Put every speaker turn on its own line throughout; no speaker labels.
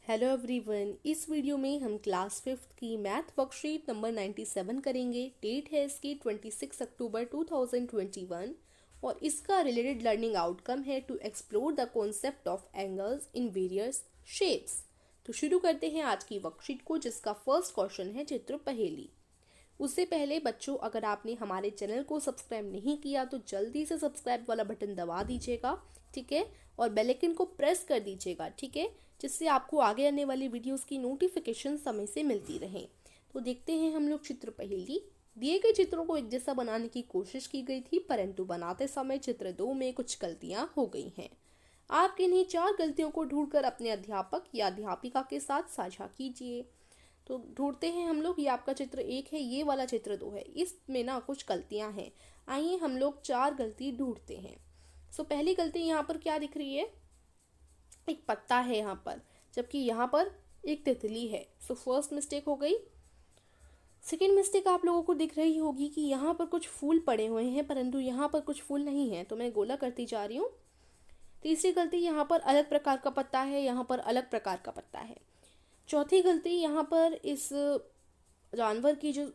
Hello everyone, इस video में हम क्लास 5th की मैथ वर्कशीट नंबर 97 करेंगे। डेट है इसकी 26 अक्टूबर 2021 और इसका रिलेटेड लर्निंग आउटकम है to explore the concept of angles in various shapes. तो शुरू करते हैं आज की वर्कशीट को, जिसका फर्स्ट क्वेश्चन है चित्र पहेली। उससे पहले बच्चों, अगर आपने हमारे चैनल को सब्सक्राइब नहीं किया तो जल्दी से सब्सक्राइब वाला बटन दबा दीजिएगा, ठीक है, और बेल आइकन को प्रेस कर दीजिएगा, ठीक है, जिससे आपको आगे आने वाली वीडियोस की नोटिफिकेशन समय से मिलती रहे। तो देखते हैं हम लोग चित्र पहेली। दिए गए चित्रों को एक जैसा बनाने की कोशिश की गई थी, परंतु बनाते समय चित्र 2 में कुछ गलतियां हो गई हैं। आप इन्हीं 4 गलतियों को ढूंढकर अपने अध्यापक या अध्यापिका के साथ साझा कीजिए। तो ढूंढते हैं हम लोग। ये आपका चित्र 1 है, ये वाला चित्र 2 है, इसमें ना कुछ गलतियां हैं। आइए हम लोग 4 गलती ढूंढते हैं। पहली गलती यहाँ पर क्या दिख रही है? एक पत्ता है यहाँ पर, जबकि यहाँ पर एक तितली है। फर्स्ट मिस्टेक हो गई। सेकेंड मिस्टेक आप लोगों को दिख रही होगी कि यहाँ पर कुछ फूल पड़े हुए हैं, परंतु यहाँ पर कुछ फूल नहीं है, तो मैं गोला करती जा रही हूँ। तीसरी गलती, यहाँ पर अलग प्रकार का पत्ता है, यहाँ पर अलग प्रकार का पत्ता है। चौथी गलती, यहाँ पर इस जानवर की जो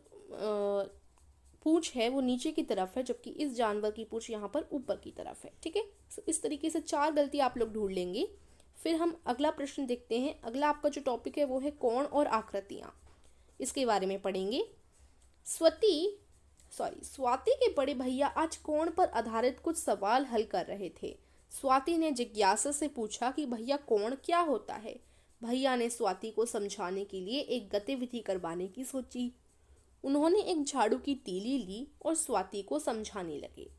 पूंछ है वो नीचे की तरफ है, जबकि इस जानवर की पूंछ यहाँ पर ऊपर की तरफ है, ठीक है। इस तरीके से 4 गलती आप लोग ढूंढ लेंगे। फिर हम अगला प्रश्न देखते हैं। अगला आपका जो टॉपिक है वो है कोण और आकृतियाँ। इसके बारे में पढ़ेंगे। स्वाति के बड़े भैया आज कोण पर आधारित कुछ सवाल हल कर रहे थे। स्वाति ने जिज्ञासा से पूछा कि भैया कोण क्या होता है। भैया ने स्वाति को समझाने के लिए एक गतिविधि करवाने की सोची। उन्होंने एक झाड़ू की तीली ली और स्वाति को समझाने लगे।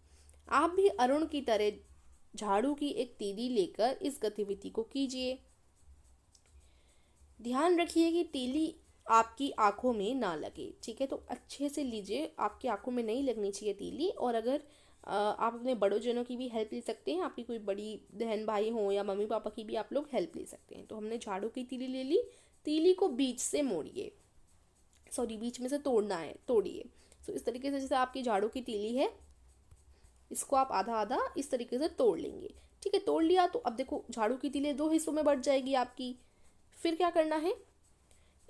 आप भी अरुण की तरह झाड़ू की एक तीली लेकर इस गतिविधि को कीजिए। ध्यान रखिए कि तीली आपकी आंखों में ना लगे, ठीक है। तो अच्छे से लीजिए, आपकी आंखों में नहीं लगनी चाहिए तीली। और अगर आप अपने बड़ों जनों की भी हेल्प ले सकते हैं, आपकी कोई बड़ी बहन भाई हो या मम्मी पापा की भी आप लोग हेल्प ले सकते हैं। तो हमने झाड़ू की तीली ले ली। तीली को बीच से मोड़िए, बीच में से तोड़ना है, तोड़िए। इस तरीके से जैसे आपकी झाड़ू की तीली है, इसको आप आधा आधा इस तरीके से तोड़ लेंगे, ठीक है। तोड़ लिया तो अब देखो झाड़ू की तीली 2 हिस्सों में बढ़ जाएगी आपकी। फिर क्या करना है?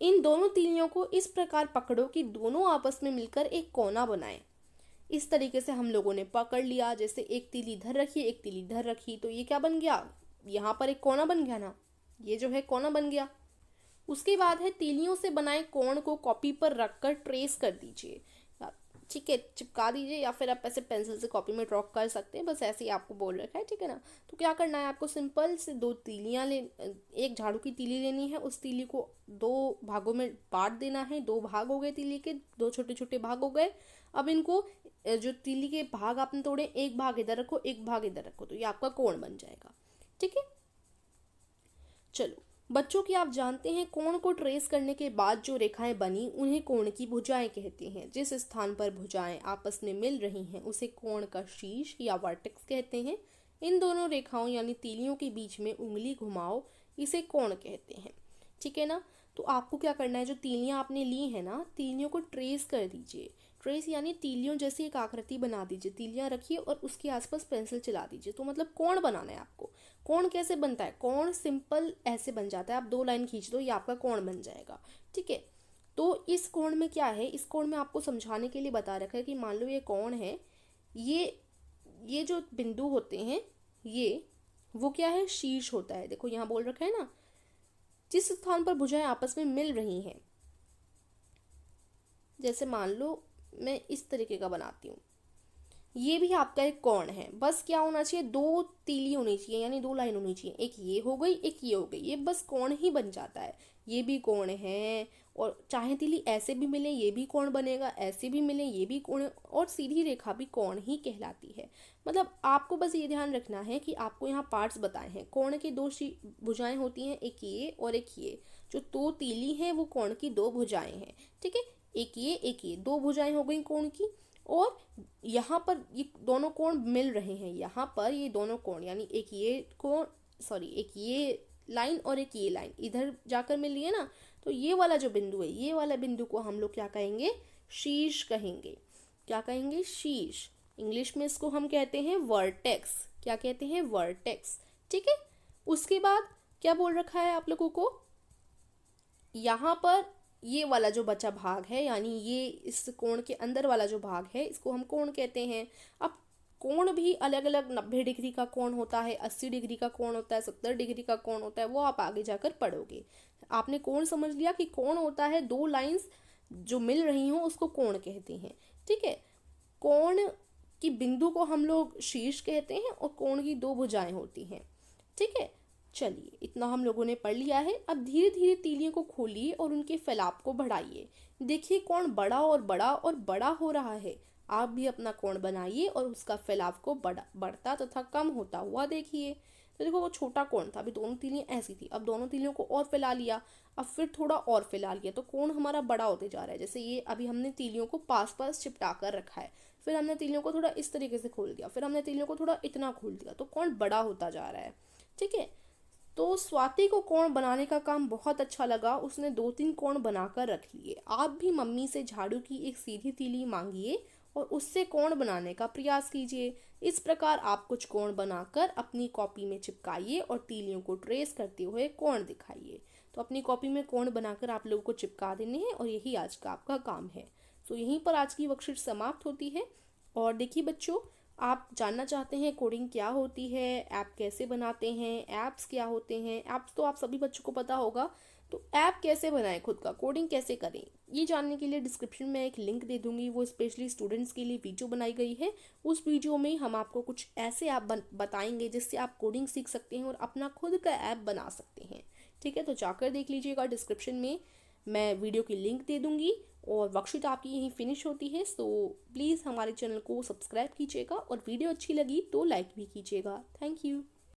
इन दोनों तीलियों को इस प्रकार पकड़ो कि दोनों आपस में मिलकर एक कोना बनाए। इस तरीके से हम लोगों ने पकड़ लिया। जैसे एक तीली इधर रखी, एक तीली इधर रखी, तो ये क्या बन गया? यहाँ पर एक कोना बन गया ना, ये जो है कोना बन गया। उसके बाद है तीलियों से बनाए कोण को कॉपी पर रखकर ट्रेस कर दीजिए, ठीक है, चिपका दीजिए, या फिर आप ऐसे पेंसिल से कॉपी में ड्रॉ कर सकते हैं। बस ऐसे ही आपको बोल रखा है, ठीक है ना। तो क्या करना है आपको? सिंपल से 2 तीलियां एक झाड़ू की तीली लेनी है। उस तीली को 2 भागों में बांट देना है। 2 भाग हो गए तीली के, 2 छोटे छोटे भाग हो गए। अब इनको जो तीली के भाग आपने तोड़े, एक भाग इधर रखो, एक भाग इधर रखो, तो ये आपका कोण बन जाएगा, ठीक है। चलो बच्चों, की आप जानते हैं कोण को ट्रेस करने के बाद जो रेखाएं बनी उन्हें कोण की भुजाएं कहते हैं। जिस स्थान पर भुजाएं आपस में मिल रही हैं उसे कोण का शीर्ष या वर्टेक्स कहते हैं। इन दोनों रेखाओं यानी तीलियों के बीच में उंगली घुमाओ, इसे कोण कहते हैं, ठीक है ना। तो आपको क्या करना है? जो तीलियां आपने ली है ना, तीलियों को ट्रेस कर दीजिए। ट्रेस यानी तीलियों जैसी एक आकृति बना दीजिए। तीलियां रखिए और उसके आसपास पेंसिल चला दीजिए। तो मतलब कोण बनाना है आपको। कोण कैसे बनता है? कोण सिंपल ऐसे बन जाता है, आप 2 लाइन खींच दो, ये आपका कोण बन जाएगा, ठीक है। तो इस कोण में क्या है? इस कोण में आपको समझाने के लिए बता रखा है कि मान लो ये कोण है, ये जो बिंदु होते हैं ये वो क्या है? शीर्ष होता है। देखो यहाँ बोल रखा है ना, जिस स्थान पर भुजाएं आपस में मिल रही हैं। जैसे मान लो मैं इस तरीके का बनाती हूँ, ये भी आपका एक कोण है। बस क्या होना चाहिए? 2 तीली होनी चाहिए, यानी 2 लाइन होनी चाहिए। एक ये हो गई, एक ये हो गई, ये बस कोण ही बन जाता है। ये भी कोण है, और चाहे तीली ऐसे भी मिले ये भी कोण बनेगा, ऐसे भी मिले ये भी कोण, और सीधी रेखा भी कोण ही कहलाती है। मतलब आपको बस ये ध्यान रखना है कि आपको यहाँ पार्ट्स बताए हैं। कोण की 2 भुजाएं होती हैं, एक ये और एक ये। जो 2 तीली हैं वो कोण की 2 भुजाएं हैं, ठीक है। एक ये 2 भुजाएं हो गई कोण की। और यहाँ पर ये दोनों कोण मिल रहे हैं। यहाँ पर ये दोनों कोण यानी एक ये कोण, एक ये लाइन और एक ये लाइन इधर जाकर मिल रही है ना, तो ये वाला जो बिंदु है, ये वाला बिंदु को हम लोग क्या कहेंगे? शीर्ष कहेंगे। क्या कहेंगे? शीर्ष। इंग्लिश में इसको हम कहते हैं वर्टेक्स। क्या कहते हैं? वर्टेक्स, ठीक है। उसके बाद क्या बोल रखा है आप लोगों को? यहाँ पर ये वाला जो बचा भाग है, यानी ये इस कोण के अंदर वाला जो भाग है, इसको हम कोण कहते हैं। अब कोण भी अलग अलग, 90 डिग्री का कोण होता है, 80 डिग्री का कोण होता है, 70 डिग्री का कोण होता है, वो आप आगे जाकर पढ़ोगे। आपने कोण समझ लिया कि कोण होता है दो लाइंस जो मिल रही हों, उसको कोण कहते हैं। ठीक है। कोण की बिंदु को हम लोग शीर्ष कहते हैं और कोण की दो भुजाएं होती हैं। ठीक है। चलिए, इतना हम लोगों ने पढ़ लिया है। अब धीरे धीरे तीलियों को खोलिए और उनके फैलाव को बढ़ाइए। देखिए कोण बड़ा और बड़ा और बड़ा हो रहा है। आप भी अपना कोण बनाइए और उसका फैलाव को बढ़ता तथा कम होता हुआ देखिए। तो देखो, वो छोटा कोण था, अभी दोनों तीलियां ऐसी थी, अब दोनों तीलियों को और फैला लिया, अब फिर थोड़ा और फैला लिया, तो कोण हमारा बड़ा होते जा रहा है। जैसे ये अभी हमने तीलियों को पास पास चिपटा कर रखा है, फिर हमने तीलियों को थोड़ा इस तरीके से खोल दिया, फिर हमने तीलियों को थोड़ा इतना खोल दिया, तो कोण बड़ा होता जा रहा है। ठीक है। तो स्वाति को कोण बनाने का काम बहुत अच्छा लगा, उसने 2-3 कोण बनाकर रख लिए। आप भी मम्मी से झाड़ू की एक सीधी तीली मांगिए और उससे कोण बनाने का प्रयास कीजिए। इस प्रकार आप कुछ कोण बनाकर अपनी कॉपी में चिपकाइए और तीलियों को ट्रेस करते हुए कोण दिखाइए। तो अपनी कॉपी में कोण बनाकर आप लोगों को चिपका देने हैं और यही आज का आपका काम है। तो यहीं पर आज की वर्कशीट समाप्त होती है। और देखिए बच्चों, आप जानना चाहते हैं कोडिंग क्या होती है, ऐप कैसे बनाते हैं, ऐप्स क्या होते हैं, ऐप्स तो आप सभी बच्चों को पता होगा। तो ऐप कैसे बनाएं, खुद का कोडिंग कैसे करें, ये जानने के लिए डिस्क्रिप्शन में एक लिंक दे दूंगी, वो स्पेशली स्टूडेंट्स के लिए वीडियो बनाई गई है। उस वीडियो में हम आपको कुछ ऐसे ऐप बताएंगे जिससे आप कोडिंग सीख सकते हैं और अपना खुद का ऐप बना सकते हैं। ठीक है, तो जाकर देख लीजिएगा, डिस्क्रिप्शन में मैं वीडियो की लिंक दे दूंगी। और वर्कशीट आपकी यहीं फिनिश होती है। सो प्लीज़ हमारे चैनल को सब्सक्राइब कीजिएगा और वीडियो अच्छी लगी तो लाइक भी कीजिएगा। Thank you.